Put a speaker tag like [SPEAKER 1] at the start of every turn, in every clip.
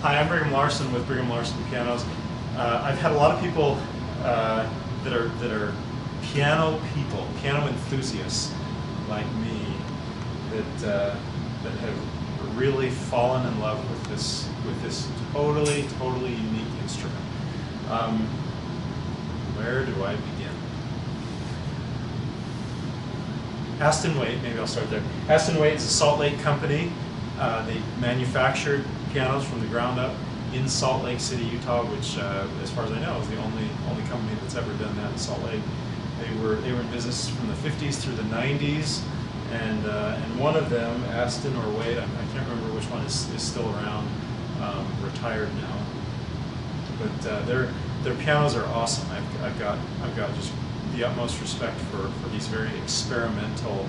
[SPEAKER 1] Hi, I'm Brigham Larson with Brigham Larson Pianos. I've had a lot of people that are piano people, piano enthusiasts like me, that have really fallen in love with this totally unique instrument. Where do I begin? Astin Weight, maybe I'll start there. Astin Weight is a Salt Lake company. They manufactured pianos from the ground up in Salt Lake City, Utah, which, as far as I know, is the only company that's ever done that in Salt Lake. They were in business from the 50s through the 90s, and one of them, Astin or Weight, I can't remember which one is still around, retired now. But their pianos are awesome. I've got just the utmost respect for these very experimental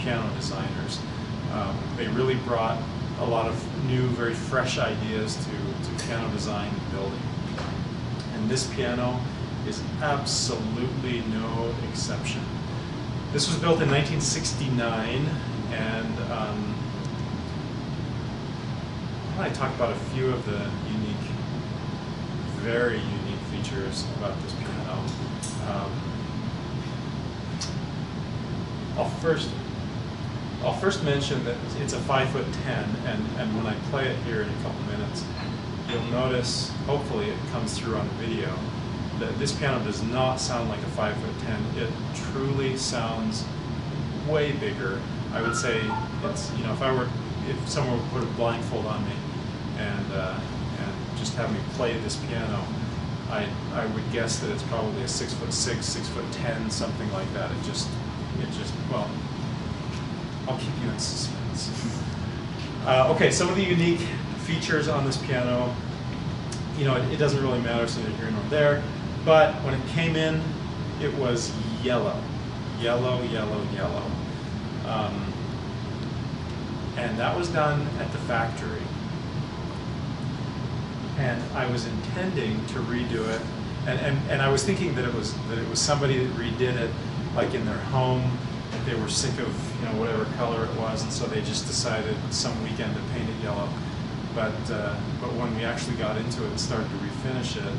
[SPEAKER 1] piano designers. They really brought a lot of new, very fresh ideas to piano design and building. And this piano is absolutely no exception. This was built in 1969, and I talk about a few of the very unique features about this piano. I'll first mention that it's a 5'10", and when I play it here in a couple minutes, you'll notice, hopefully it comes through on the video, that this piano does not sound like a 5'10". It truly sounds way bigger. I would say it's, you know, if someone would put a blindfold on me and just have me play this piano, I would guess that it's probably a 6'6", 6'10", something like that. It just well, I'll keep you in suspense. Okay, some of the unique features on this piano, you know, it doesn't really matter, so neither here nor there, but when it came in, it was yellow. And that was done at the factory. And I was intending to redo it, and I was thinking that it was somebody that redid it, like in their home. They were sick of, you know, whatever color it was, and so they just decided some weekend to paint it yellow. But when we actually got into it and started to refinish it,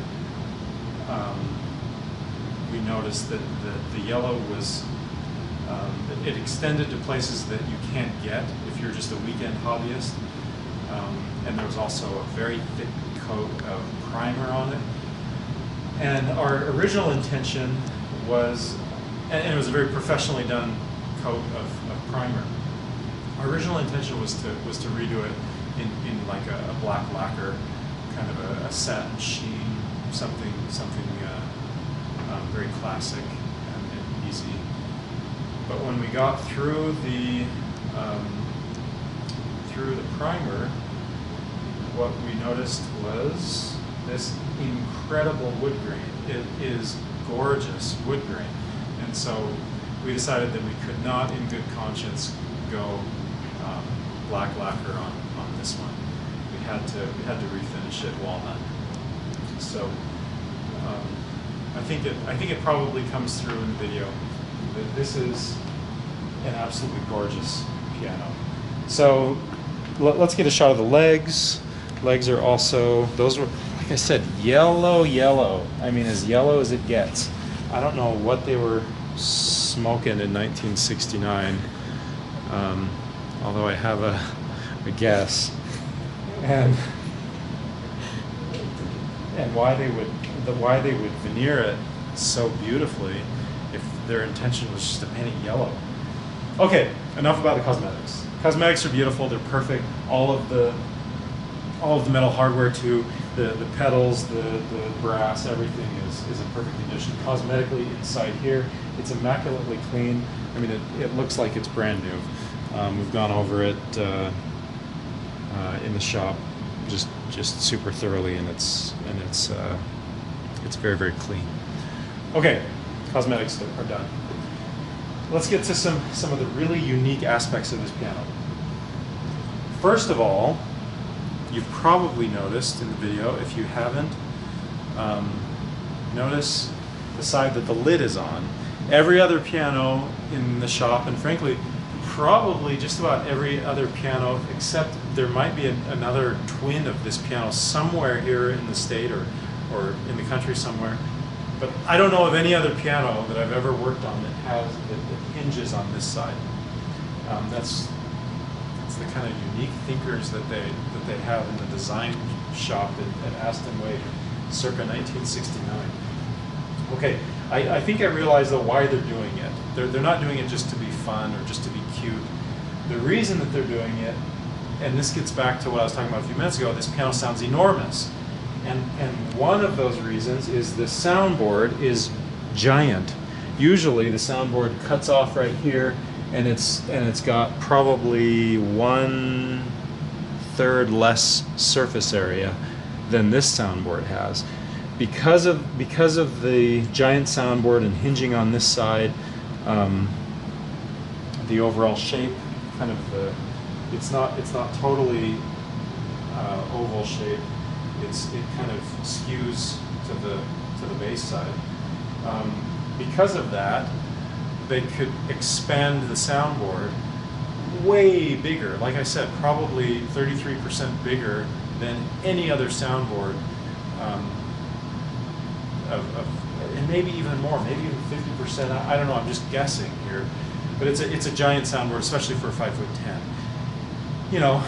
[SPEAKER 1] we noticed that the yellow was it extended to places that you can't get if you're just a weekend hobbyist. And there was also a very thick coat of primer on it. And our original intention was, and it was a very professionally done coat of primer. Our original intention was to redo it in like a black lacquer, kind of a satin sheen, something very classic and easy. But when we got through the primer, what we noticed was this incredible wood grain. It is gorgeous wood grain. And so we decided that we could not, in good conscience, go black lacquer on this one. We had to refinish it walnut. So I think it probably comes through in the video that this is an absolutely gorgeous piano. So let's get a shot of the legs. Legs are also, those were, like I said, yellow. I mean, as yellow as it gets. I don't know what they were smoking in 1969, although I have a guess, and why they would veneer it so beautifully if their intention was just to paint it yellow. Okay, enough about the cosmetics. Cosmetics are beautiful. They're perfect. All of the metal hardware too, the pedals, the brass, everything is in perfect condition. Cosmetically inside here, it's immaculately clean. I mean, it looks like it's brand new. We've gone over it in the shop just super thoroughly, and it's very clean. Okay, cosmetics are done. Let's get to some of the really unique aspects of this piano. First of all, you've probably noticed in the video, if you haven't, notice the side that the lid is on. Every other piano in the shop, and frankly, probably just about every other piano except there might be another twin of this piano somewhere here in the state or in the country somewhere. But I don't know of any other piano that I've ever worked on that hinges on this side. That's the kind of unique thinkers that they have in the design shop at Astin Weight, circa 1969. Okay, I think I realize though why they're doing it. They're not doing it just to be fun or just to be cute. The reason that they're doing it, and this gets back to what I was talking about a few minutes ago, this piano sounds enormous. And one of those reasons is the soundboard is giant. Usually the soundboard cuts off right here, and it's got probably 1/3 less surface area than this soundboard has. Because of the giant soundboard and hinging on this side, the overall shape, kind of it's not totally oval shape. It kind of skews to the bass side. Because of that, they could expand the soundboard way bigger. Like I said, probably 33% bigger than any other soundboard, and maybe even more, maybe even 50%. I don't know. I'm just guessing here, but it's a giant soundboard, especially for a 5'10". You know,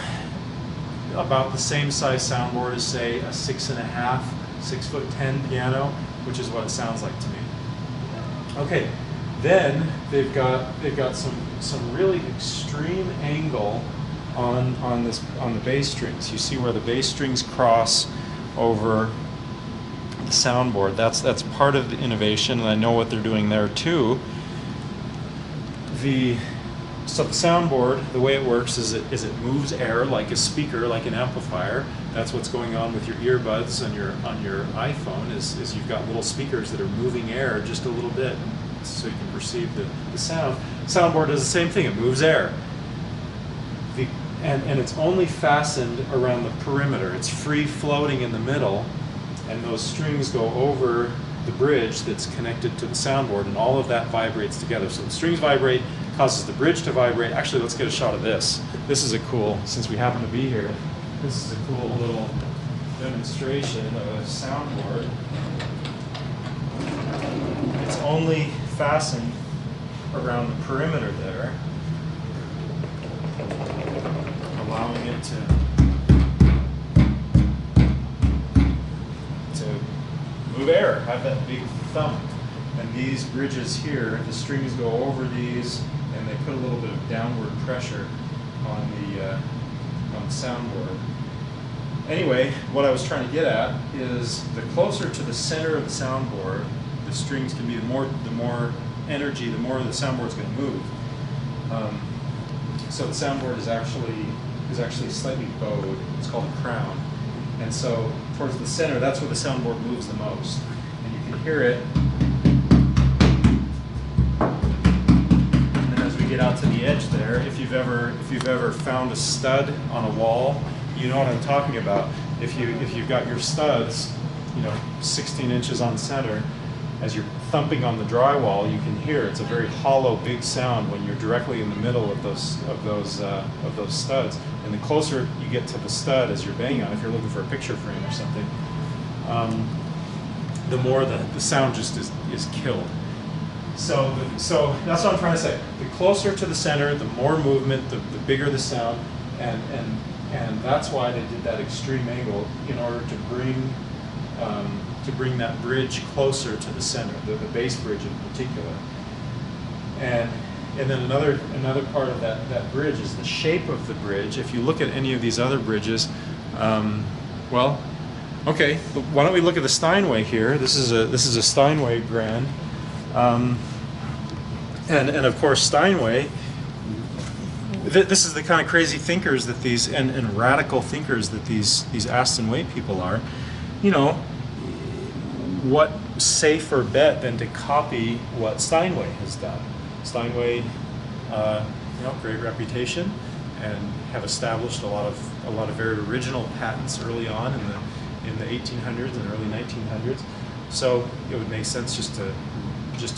[SPEAKER 1] about the same size soundboard as, say, a 6.5, 6'10" piano, which is what it sounds like to me. Okay, then they've got some really extreme angle on the bass strings. You see where the bass strings cross over the soundboard. That's part of the innovation, and I know what they're doing there too. So the soundboard, the way it works is it moves air like a speaker, like an amplifier. That's what's going on with your earbuds on your iPhone. Is you've got little speakers that are moving air just a little bit, so you can perceive the sound. Soundboard does the same thing. It moves air, and it's only fastened around the perimeter. It's free floating in the middle, and those strings go over the bridge that's connected to the soundboard, and all of that vibrates together. So the strings vibrate, causes the bridge to vibrate. Actually, let's get a shot of this. This is a cool, since we happen to be here, this is a cool little demonstration of a soundboard. It's only fastened around the perimeter there, allowing it to move air, have that big thump. And these bridges here, the strings go over these, and they put a little bit of downward pressure on the soundboard. Anyway, what I was trying to get at is the closer to the center of the soundboard the strings can be, the more energy, the more the soundboard's going to move. So the soundboard is actually slightly bowed. It's called a crown. And so towards the center, that's where the soundboard moves the most. And you can hear it. And as we get out to the edge there, if you've ever found a stud on a wall, you know what I'm talking about. If you've got your studs, 16 inches on center, as you're thumping on the drywall, you can hear it's a very hollow, big sound when you're directly in the middle of those studs. And the closer you get to the stud as you're banging on, if you're looking for a picture frame or something, the more the sound just is killed. So that's what I'm trying to say. The closer to the center, the more movement, the bigger the sound, and that's why they did that extreme angle in order to bring that bridge closer to the center, the bass bridge in particular. And then another part of that bridge is the shape of the bridge. If you look at any of these other bridges, well, okay, why don't we look at the Steinway here? This is a Steinway Grand, and of course Steinway. This is the kind of crazy thinkers that these and radical thinkers that these Astin Weight people are. What safer bet than to copy what Steinway has done? Steinway, great reputation, and have established a lot of very original patents early on in the 1800s and early 1900s. So it would make sense just to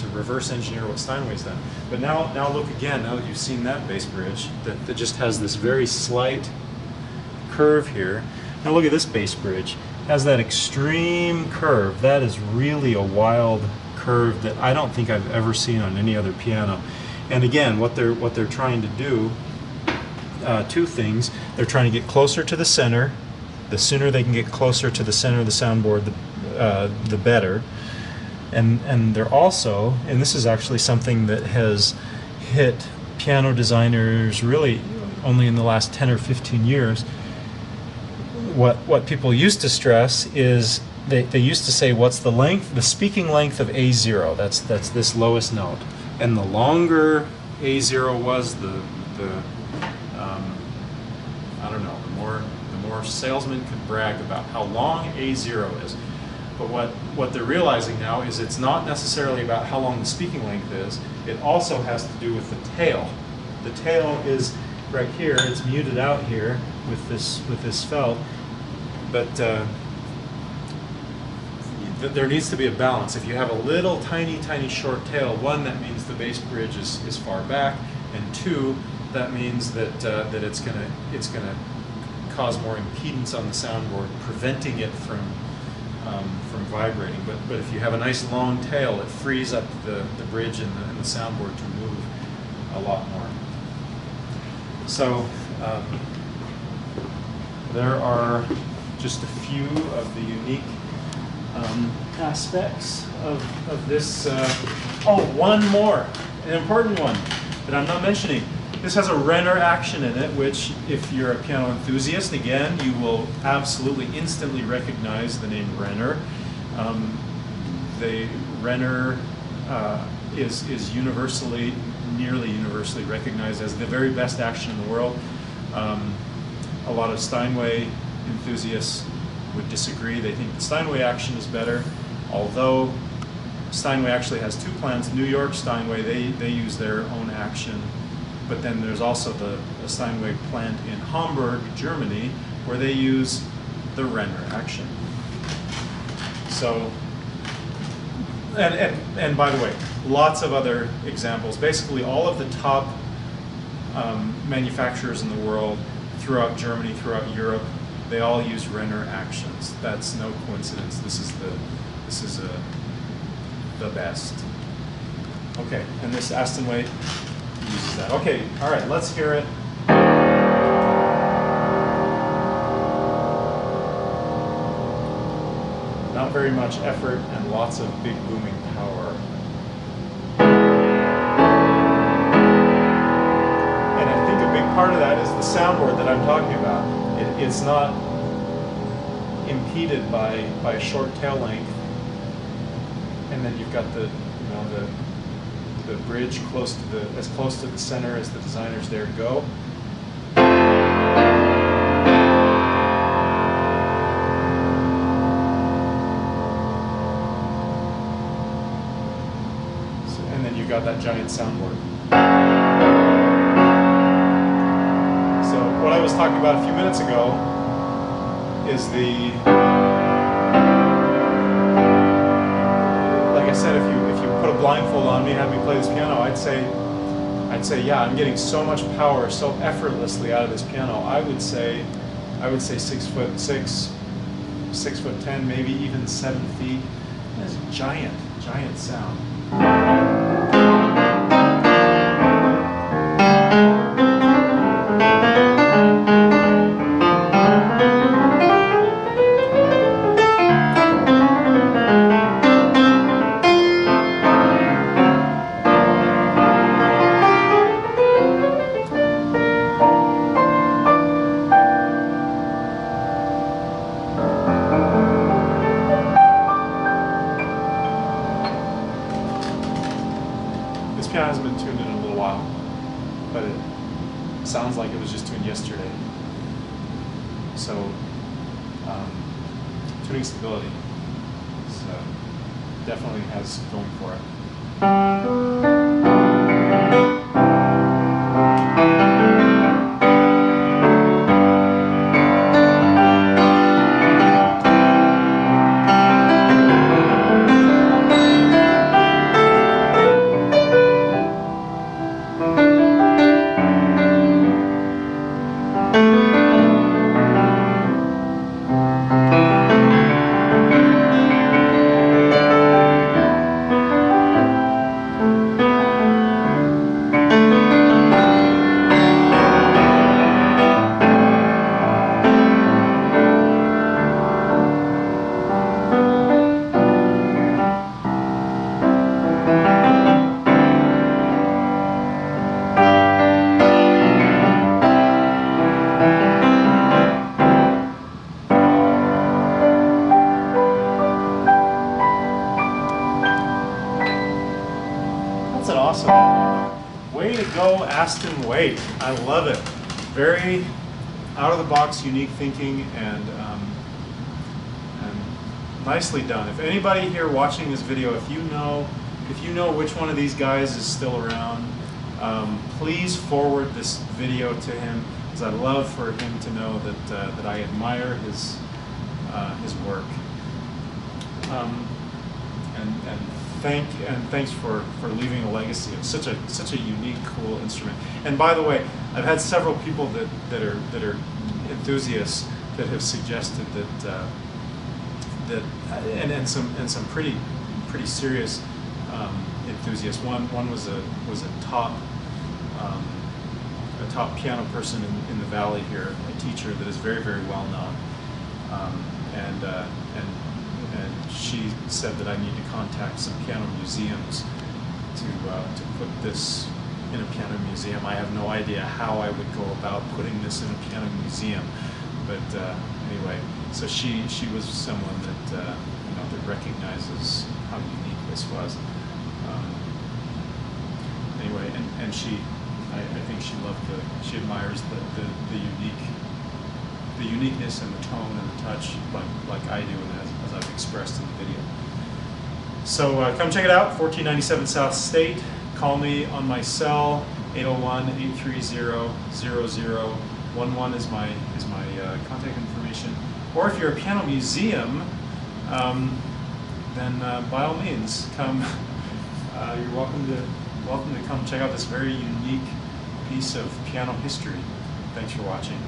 [SPEAKER 1] reverse engineer what Steinway's done. But now look again. Now that you've seen that bass bridge, that just has this very slight curve here. Now look at this bass bridge. It has that extreme curve. That is really a wild curve that I don't think I've ever seen on any other piano. And again, what they're trying to do, two things. They're trying to get closer to the center. The sooner they can get closer to the center of the soundboard, the better. And they're also, and this is actually something that has hit piano designers really only in the last 10 or 15 years. What people used to stress is they used to say, what's the length, the speaking length of A0? That's this lowest note. And the longer A0 was, I don't know, the more salesmen could brag about how long A0 is. But what they're realizing now is it's not necessarily about how long the speaking length is. It also has to do with the tail. The tail is right here. It's muted out here with this felt. But there needs to be a balance. If you have a little tiny short tail, one, that means the bass bridge is far back, and two, that means that it's gonna cause more impedance on the soundboard, preventing it from vibrating. But if you have a nice long tail, it frees up the bridge and the soundboard to move a lot more. So there are just a few of the unique aspects of this. Oh, one more, an important one that I'm not mentioning. This has a Renner action in it, which, if you're a piano enthusiast, again, you will absolutely instantly recognize the name Renner. The Renner is nearly universally recognized as the very best action in the world. A lot of Steinway enthusiasts would disagree. They think the Steinway action is better, although Steinway actually has two plants. New York Steinway, they use their own action, but then there's also the Steinway plant in Hamburg, Germany, where they use the Renner action. So, and by the way, lots of other examples. Basically, all of the top manufacturers in the world, throughout Germany, throughout Europe, they all use Renner actions. That's no coincidence. This is the best. Okay, and this Astin Weight uses that. Okay, all right, let's hear it. Not very much effort and lots of big booming power. And I think a big part of that is the soundboard that I'm talking about. It's not impeded by a short tail length, and then you've got the bridge as close to the center as the designers dare go. And then you've got that giant soundboard. So what I was talking about a few minutes ago is like I said, if you put a blindfold on me and have me play this piano, I'd say, yeah, I'm getting so much power so effortlessly out of this piano. I would say 6'6", 6'10", maybe even 7 feet. That's a giant sound. This piano hasn't been tuned in a little while, but it sounds like it was just tuned yesterday. So, tuning stability definitely has going for it. Astin Weight. I love it. Very out-of-the-box, unique thinking, and nicely done. If anybody here watching this video, if you know which one of these guys is still around, please forward this video to him, because I'd love for him to know that I admire his work. And thanks for leaving a legacy of such a unique, cool instrument. And by the way, I've had several people that are enthusiasts that have suggested and some pretty serious enthusiasts. One was a top piano person in the valley here, a teacher that is very well known, and she said that I need to contact some piano museums to put this in a piano museum. I have no idea how I would go about putting this in a piano museum, but anyway, so she was someone that that recognizes how unique this was. Anyway, and she, I think she admires the uniqueness and the tone and the touch like I do, and as I've expressed in the video. So come check it out, 1497 South State. Call me on my cell, 801-830-0011 is my contact information. Or if you're a piano museum, then by all means come. You're welcome to come check out this very unique piece of piano history. Thanks for watching.